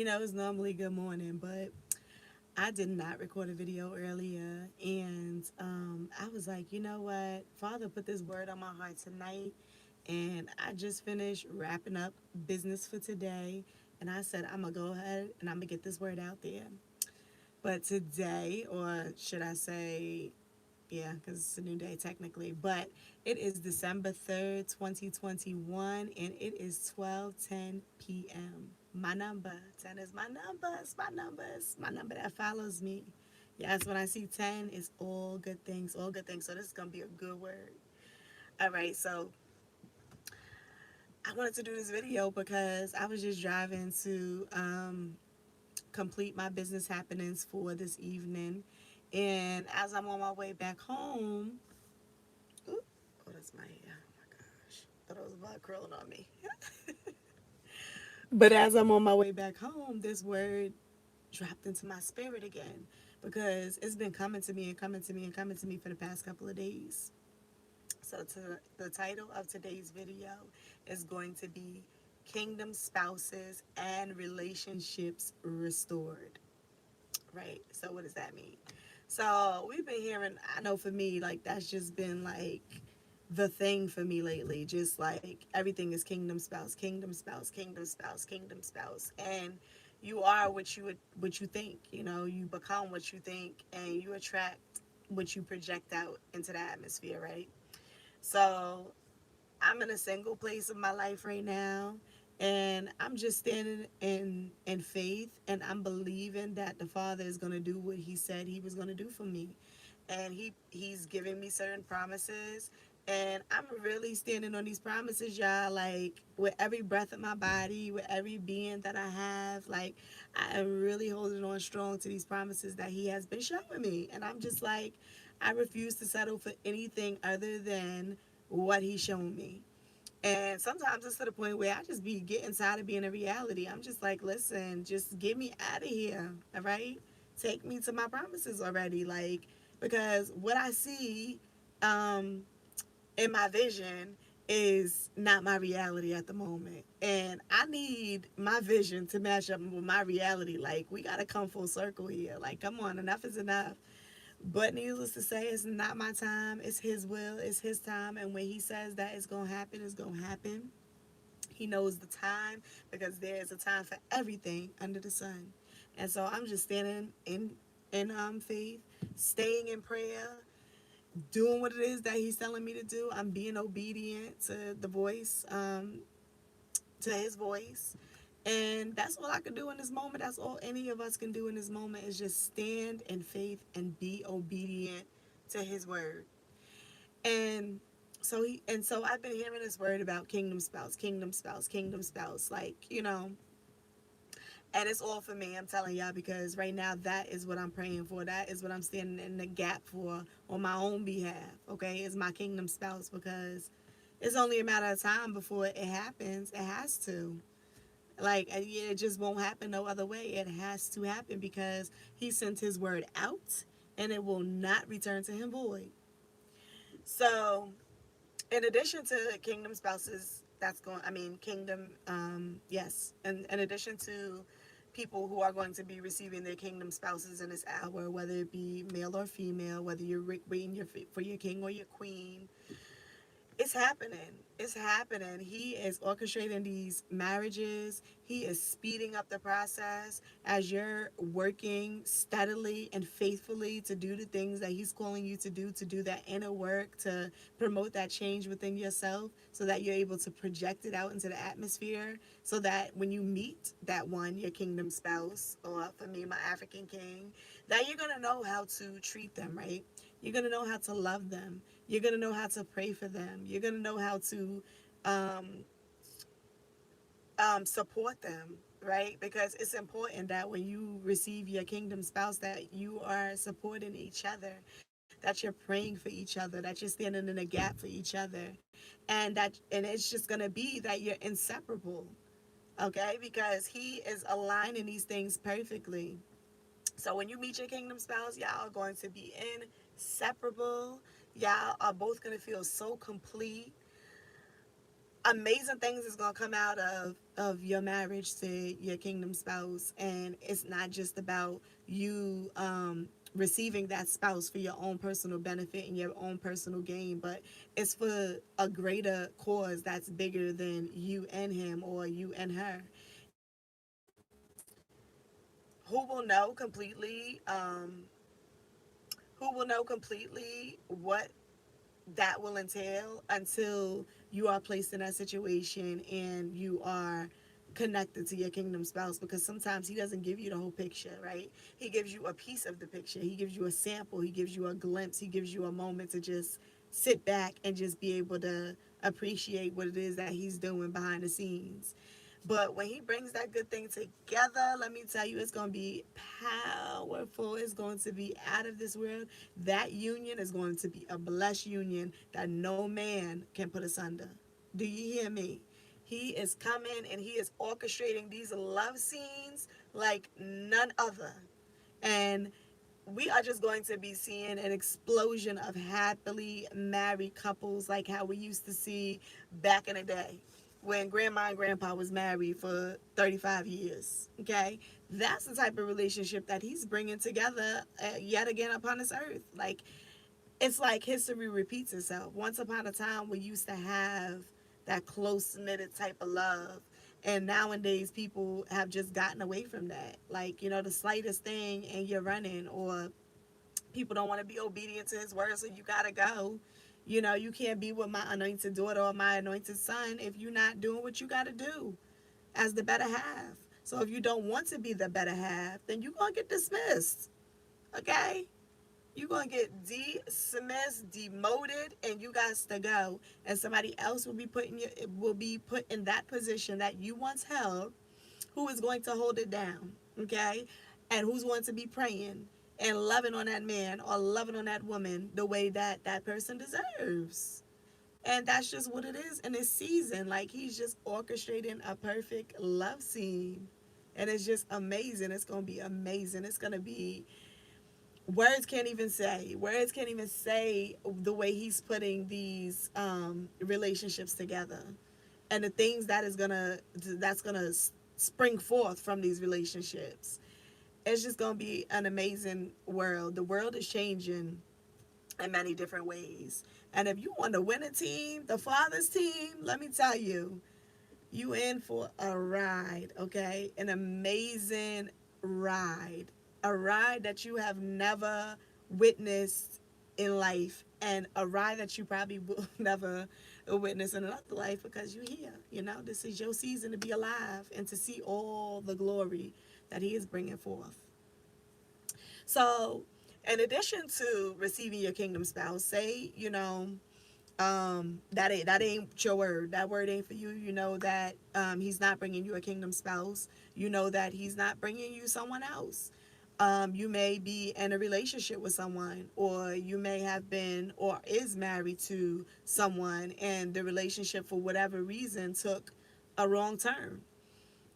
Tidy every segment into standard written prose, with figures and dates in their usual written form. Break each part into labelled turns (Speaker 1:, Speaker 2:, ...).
Speaker 1: It's normally good morning, but I did not record a video earlier. And I was like, you know what? Father put this word on my heart tonight. And I just finished wrapping up business for today. And I said, I'm going to go ahead and I'm going to get this word out there. But today, or should I say, yeah, because it's a new day technically, but it is December 3rd, 2021, and it is 12:10 p.m. My number, 10 is my number, it's my number, it's my number that follows me. Yes, when I see 10, it's all good things, all good things. So this is going to be a good word. All right, so I wanted to do this video because I was just driving to complete my business happenings for this evening. And as I'm on my way back home, ooh, oh, that's my hair. Oh my gosh. Thought it was about curling on me. But as I'm on my way back home, this word dropped into my spirit again because it's been coming to me and coming to me and coming to me for the past couple of days. So the title of today's video is going to be Kingdom Spouses and Relationships Restored. Right? So what does that mean? So we've been hearing, I know for me, like that's just been like the thing for me lately. Just like everything is kingdom spouse, kingdom spouse, kingdom spouse, kingdom spouse. And you are what you think, you become what you think and you attract what you project out into the atmosphere, right? So I'm in a single place of my life right now, and I'm just standing in faith, and I'm believing that the Father is going to do what he said he was going to do for me. And he's giving me certain promises, and I'm really standing on these promises, y'all, like with every breath of my body, with every being that I have. Like I am really holding on strong to these promises that he has been showing me. And I'm just like, I refuse to settle for anything other than what he's shown me. And sometimes it's to the point where I just be getting tired of being a reality. I'm just like, listen, just get me out of here. All right. Take me to my promises already. Like, because what I see um, in my vision is not my reality at the moment. And I need my vision to match up with my reality. Like, we got to come full circle here. Like, come on, enough is enough. But needless to say, it's not my time. It's his will. It's his time. And when he says that it's going to happen, it's going to happen. He knows the time because there is a time for everything under the sun. And so I'm just standing in faith, staying in prayer, doing what it is that he's telling me to do. I'm being obedient to the voice, to his voice. And that's all I can do in this moment. That's all any of us can do in this moment is just stand in faith and be obedient to his word. And so I've been hearing this word about kingdom spouse, kingdom spouse, kingdom spouse, like, and it's all for me, I'm telling y'all, because right now that is what I'm praying for. That is what I'm standing in the gap for on my own behalf. Okay, is my kingdom spouse, because it's only a matter of time before it happens. It has to. Like, yeah, it just won't happen no other way. It has to happen because he sent his word out and it will not return to him void. So, in addition to kingdom spouses, kingdom, yes, and in addition to people who are going to be receiving their kingdom spouses in this hour, whether it be male or female, whether you're waiting for your king or your queen, it's happening. It's happening. He is orchestrating these marriages. He is speeding up the process as you're working steadily and faithfully to do the things that he's calling you to do that inner work, to promote that change within yourself so that you're able to project it out into the atmosphere so that when you meet that one, your kingdom spouse, or for me, my African king, that you're going to know how to treat them, right? You're going to know how to love them. You're going to know how to pray for them. You're going to know how to um, support them, right? Because it's important that when you receive your kingdom spouse, that you are supporting each other, that you're praying for each other, that you're standing in a gap for each other, and it's just going to be that you're inseparable, okay? Because he is aligning these things perfectly. So when you meet your kingdom spouse, y'all are going to be inseparable. Y'all are both going to feel so complete. Amazing things is going to come out of of your marriage to your kingdom spouse, and it's not just about you receiving that spouse for your own personal benefit and your own personal gain, but it's for a greater cause that's bigger than you and him or you and her. And who will know completely what that will entail until you are placed in that situation and you are connected to your kingdom spouse, because sometimes he doesn't give you the whole picture, right? He gives you a piece of the picture. He gives you a sample. He gives you a glimpse. He gives you a moment to just sit back and just be able to appreciate what it is that he's doing behind the scenes. But when he brings that good thing together, let me tell you, it's going to be powerful. It's going to be out of this world. That union is going to be a blessed union that no man can put asunder. Do you hear me? He is coming and he is orchestrating these love scenes like none other. And we are just going to be seeing an explosion of happily married couples like how we used to see back in the day when grandma and grandpa was married for 35 years. Okay, that's the type of relationship that he's bringing together yet again upon this earth. Like, it's like history repeats itself. Once upon a time we used to have that close knitted type of love, and nowadays people have just gotten away from that. Like, the slightest thing and you're running, or people don't want to be obedient to his word, so you gotta go. You can't be with my anointed daughter or my anointed son if you're not doing what you gotta do as the better half. So if you don't want to be the better half, then you're gonna get dismissed. Okay? You're gonna get dismissed, demoted, and you got to go. And somebody else will be put in that position that you once held, who is going to hold it down, okay? And who's going to be praying and loving on that man or loving on that woman the way that that person deserves. And that's just what it is in this season. Like, he's just orchestrating a perfect love scene. And it's just amazing. It's going to be amazing. It's going to be, words can't even say the way he's putting these relationships together, and the things that's gonna spring forth from these relationships. It's just gonna be an amazing world. The world is changing in many different ways, and if you want to win a team, the father's team, let me tell you, you in for a ride, okay? An amazing ride. A ride that you have never witnessed in life, and a ride that you probably will never witness in another life, because you're here. This is your season to be alive and to see all the glory that he is bringing forth. So, in addition to receiving your kingdom spouse, say, that ain't your word. That word ain't for you. You know that he's not bringing you a kingdom spouse. You know that he's not bringing you someone else. You may be in a relationship with someone, or you may have been or is married to someone, and the relationship for whatever reason took a wrong turn.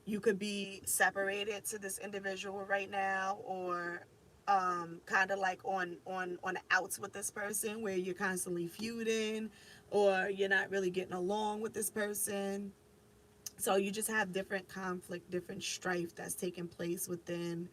Speaker 1: You could be separated to this individual right now, or kind of like on the outs with this person, where you're constantly feuding, or you're not really getting along with this person. So you just have different conflict, different strife that's taking place within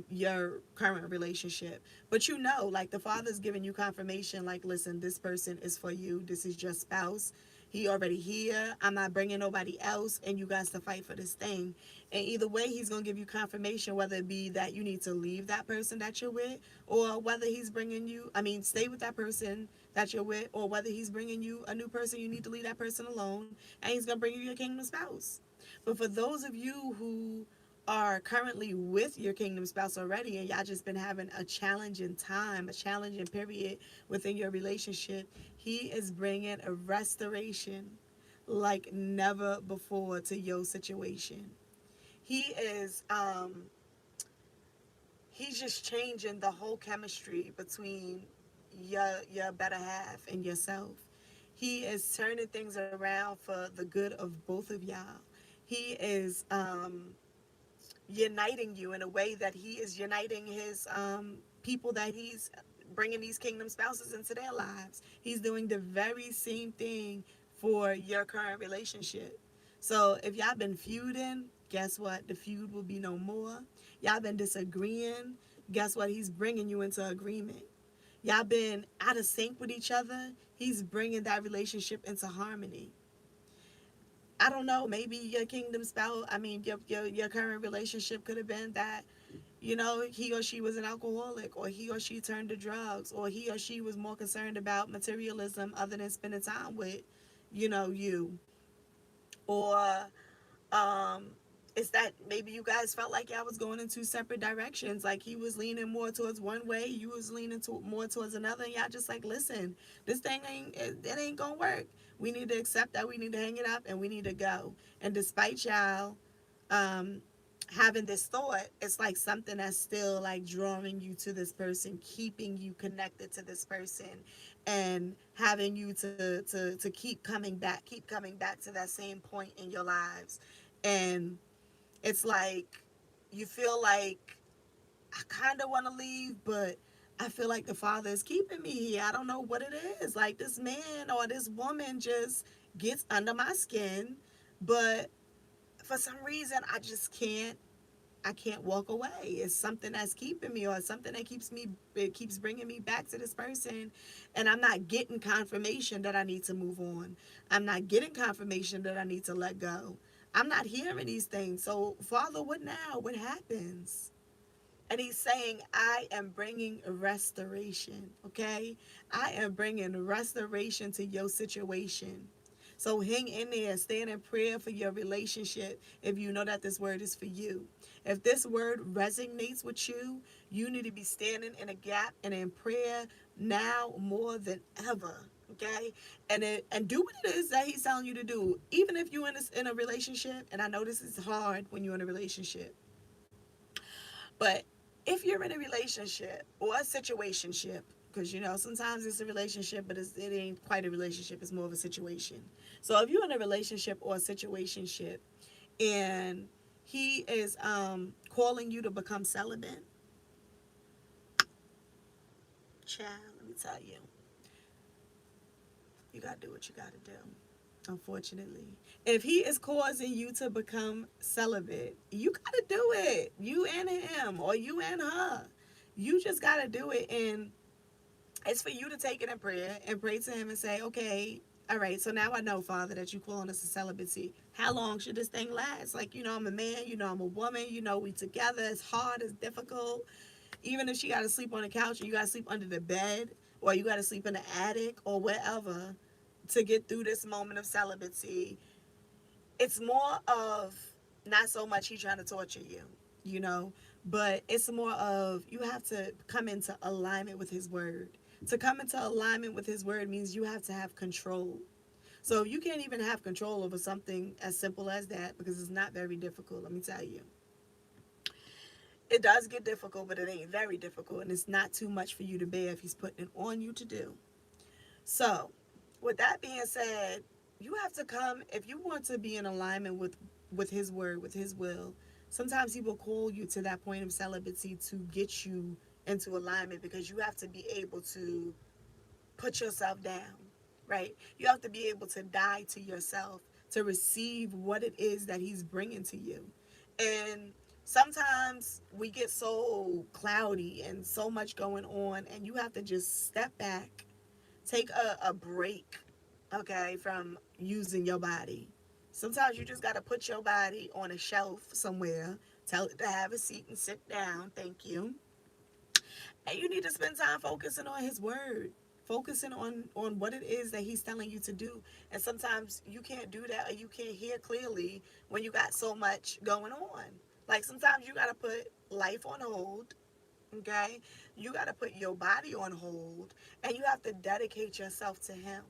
Speaker 1: your current relationship. But like, the father's giving you confirmation, like, listen, this person is for you. This is your spouse. He already here. I'm not bringing nobody else, and you guys to fight for this thing. And either way, he's gonna give you confirmation, whether it be that you need to leave that person that you're with, or whether he's bringing you. I mean, stay with that person that you're with, or whether he's bringing you a new person. You need to leave that person alone, and he's gonna bring you your kingdom spouse. But for those of you who are currently with your kingdom spouse already, and y'all just been having a challenging time, a challenging period within your relationship, he is bringing a restoration like never before to your situation. He is he's just changing the whole chemistry between your better half and yourself. He is turning things around for the good of both of y'all. He is uniting you in a way that he is uniting his people that he's bringing these kingdom spouses into their lives. He's doing the very same thing for your current relationship. So if y'all been feuding, guess what? The feud will be no more. Y'all been disagreeing, guess what? He's bringing you into agreement. Y'all been out of sync with each other, he's bringing that relationship into harmony. I don't know, maybe your kingdom spell, I mean, your current relationship could have been that, he or she was an alcoholic, or he or she turned to drugs, or he or she was more concerned about materialism other than spending time with, you. Or um it's that maybe you guys felt like y'all was going in two separate directions. Like he was leaning more towards one way, you was leaning more towards another, and y'all just like, listen, this thing it ain't gonna work. We need to accept that, we need to hang it up, and we need to go. And despite y'all um having this thought, it's like something that's still like drawing you to this person, keeping you connected to this person, and having you to keep coming back to that same point in your lives. And it's like you feel like, I kind of want to leave, but I feel like the Father is keeping me here. I don't know what it is. Like this man or this woman just gets under my skin, but for some reason I can't walk away. It's something that's keeping me, or something that it keeps bringing me back to this person, and I'm not getting confirmation that I need to move on. I'm not getting confirmation that I need to let go. I'm not hearing these things. So, Father, what now? What happens? And he's saying, I am bringing restoration, okay? I am bringing restoration to your situation. So hang in there, stand in prayer for your relationship if you know that this word is for you. If this word resonates with you, you need to be standing in a gap and in prayer now more than ever. Okay, and do what it is that he's telling you to do. Even if you're in a relationship, and I know this is hard when you're in a relationship, but if you're in a relationship or a situationship, because sometimes it's a relationship, but it ain't quite a relationship, it's more of a situation. So if you're in a relationship or a situationship, and he is calling you to become celibate, child, let me tell you, you gotta do what you gotta do. Unfortunately, if he is causing you to become celibate, you gotta do it. You and him, or you and her. You just gotta do it. And it's for you to take it in prayer and pray to him and say, okay, all right, so now I know, Father, that you calling us to celibacy. How long should this thing last? Like, I'm a man, I'm a woman, we together. It's hard, it's difficult. Even if she got to sleep on the couch, or you got to sleep under the bed, or you got to sleep in the attic, or wherever, to get through this moment of celibacy, it's more of not so much he trying to torture you, you know, but it's more of you have to come into alignment with his word. To come into alignment with his word means you have to have control. So if you can't even have control over something as simple as that, because it's not very difficult, let me tell you. It does get difficult, but it ain't very difficult, and it's not too much for you to bear if he's putting it on you to do. So, with that being said, you have to come if you want to be in alignment with his word, with his will. Sometimes he will call you to that point of celibacy to get you into alignment, because you have to be able to put yourself down, right? You have to be able to die to yourself to receive what it is that he's bringing to you. And sometimes we get so cloudy and so much going on, and you have to just step back, take a break, okay, from using your body. Sometimes you just got to put your body on a shelf somewhere, tell it to have a seat and sit down, thank you. And you need to spend time focusing on his word, focusing on what it is that he's telling you to do. And sometimes you can't do that, or you can't hear clearly when you got so much going on. Like sometimes you got to put life on hold, okay? You got to put your body on hold, and you have to dedicate yourself to him.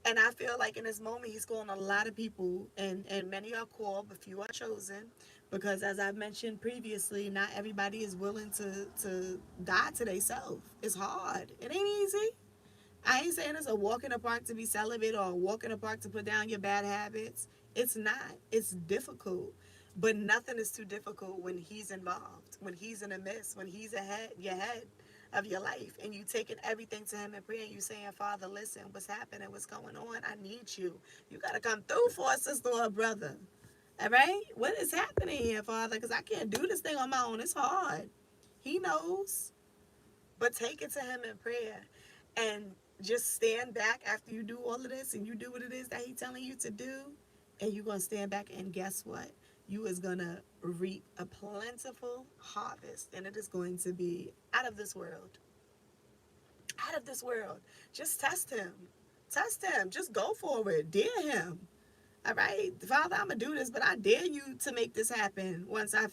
Speaker 1: And I feel like in this moment, he's calling a lot of people, and many are called, but few are chosen. Because as I've mentioned previously, not everybody is willing to die to themselves. It's hard. It ain't easy. I ain't saying it's a walk in the park to be celibate, or a walk in the park to put down your bad habits. It's not. It's difficult. But nothing is too difficult when he's involved, when he's in the midst, when he's ahead, your head. of your life, and you taking everything to him in prayer, and you saying, Father, listen, what's happening, what's going on, I need you got to come through for a sister or a brother. All right, what is happening here, Father? Because I can't do this thing on my own. It's hard. He knows. But take it to him in prayer, and just stand back after you do all of this and you do what it is that he's telling you to do, and you're going to stand back, and guess what? You is going to reap a plentiful harvest, and it is going to be out of this world. Out of this world. Just test him. Test him. Just go for it. Dare him. All right, Father, I'm gonna do this, but I dare you to make this happen once I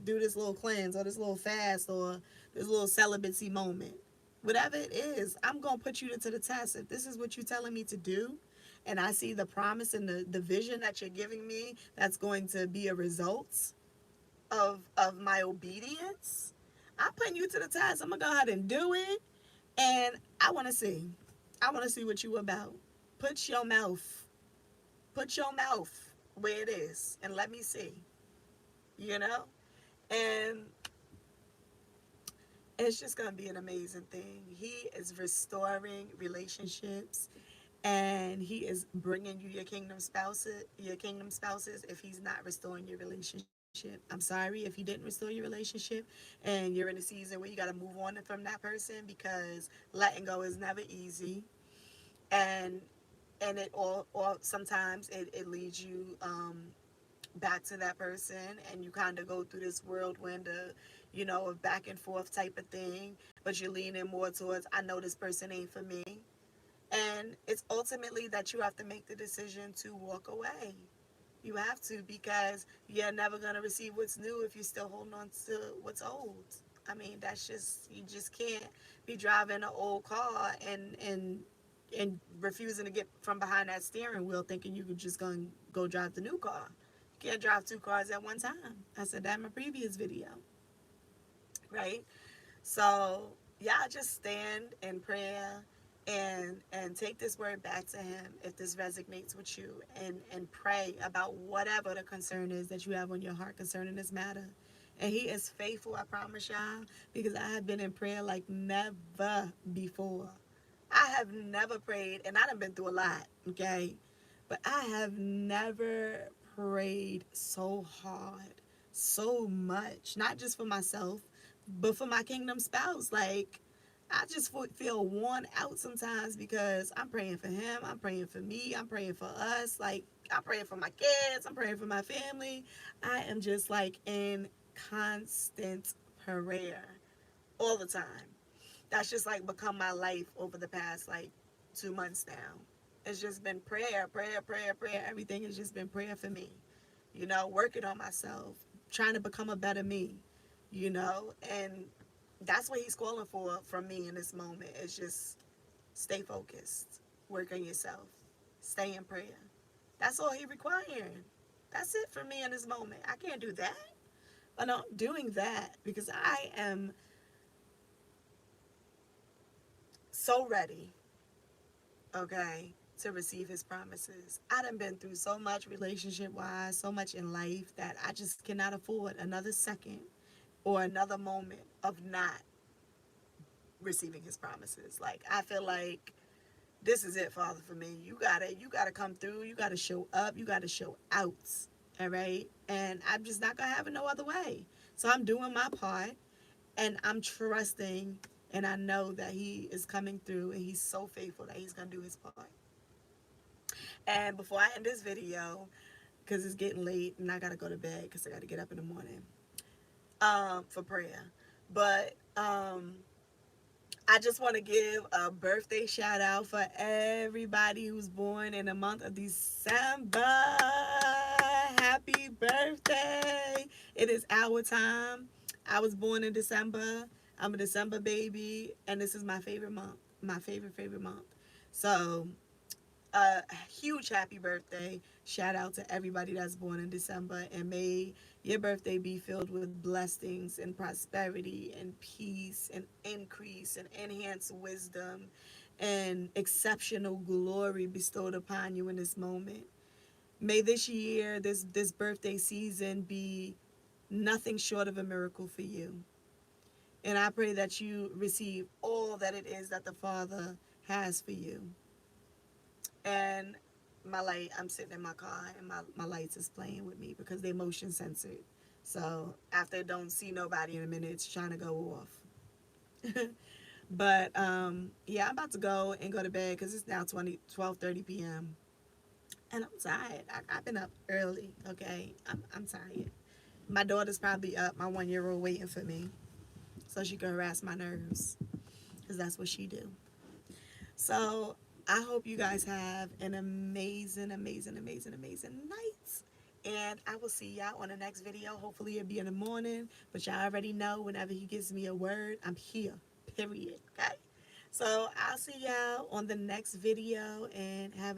Speaker 1: do this little cleanse or this little fast or this little celibacy moment. Whatever it is, I'm gonna put you to the test. If this is what you're telling me to do, and I see the promise and the vision that you're giving me, that's going to be a result of my obedience. I'm putting you to the test. I'm gonna go ahead and do it, and I want to see. I want to see what you about. Put your mouth Put your mouth where it is and let me see, you know? And it's just going to be an amazing thing. He is restoring relationships, and he is bringing you your kingdom spouses if he's not restoring your relationship. I'm sorry if he didn't restore your relationship and you're in a season where you got to move on from that person, because letting go is never easy. And it all or sometimes it leads you back to that person, and you kind of go through this whirlwind of, of back and forth type of thing, but you're leaning more towards, I know this person ain't for me. And it's ultimately that you have to make the decision to walk away. You have to, because you're never going to receive what's new if you're still holding on to what's old. I mean, that's just, you just can't be driving an old car and refusing to get from behind that steering wheel thinking you could just go drive the new car. You can't drive two cars at one time. I said that in my previous video, right? So y'all just stand in prayer and take this word back to him if this resonates with you, and pray about whatever the concern is that you have on your heart concerning this matter. And he is faithful, I promise y'all, because I have been in prayer like never before. I have never prayed, and I done been through a lot, okay? But I have never prayed so hard, so much, not just for myself, but for my kingdom spouse. Like, I just feel worn out sometimes, because I'm praying for him, I'm praying for me, I'm praying for us. Like, I'm praying for my kids, I'm praying for my family. I am just like in constant prayer all the time. That's just like become my life over the past like 2 months now. It's just been prayer, prayer, prayer, prayer. Everything has just been prayer for me. Working on myself, trying to become a better me, and that's what he's calling for from me in this moment. It's just stay focused, work on yourself, stay in prayer. That's all he requiring. That's it for me in this moment. I can't do that. But I'm doing that because I am so ready, okay, to receive his promises. I done been through so much relationship wise, so much in life, that I just cannot afford another second or another moment of not receiving his promises. Like, I feel like this is it, Father, for me. You gotta come through, you gotta show up, you gotta show out. All right. And I'm just not gonna have it no other way. So I'm doing my part, and I'm trusting, and I know that he is coming through, and he's so faithful that he's gonna do his part. And before I end this video, because it's getting late and I gotta go to bed because I gotta get up in the morning for prayer. But I just want to give a birthday shout out for everybody who's born in the month of December. Happy birthday! It is our time. I was born in December. I'm a December baby, and this is my favorite month. My favorite month. So, a huge happy birthday. Shout out to everybody that's born in December, and may your birthday be filled with blessings and prosperity and peace and increase and enhanced wisdom and exceptional glory bestowed upon you in this moment. May this year, this birthday season, be nothing short of a miracle for you. And I pray that you receive all that it is that the Father has for you. And my light, I'm sitting in my car and my lights is playing with me because they motion censored. So after it don't see nobody in a minute, it's trying to go off. But yeah, I'm about to go to bed because it's now 12:30 p.m. And I'm tired. I've been up early, okay? I'm tired. My daughter's probably up, my 1 year old, waiting for me so she can harass my nerves because that's what she do. So I hope you guys have an amazing, amazing, amazing, amazing night. And I will see y'all on the next video. Hopefully it'll be in the morning. But y'all already know whenever he gives me a word, I'm here. Period. Okay? So I'll see y'all on the next video and have an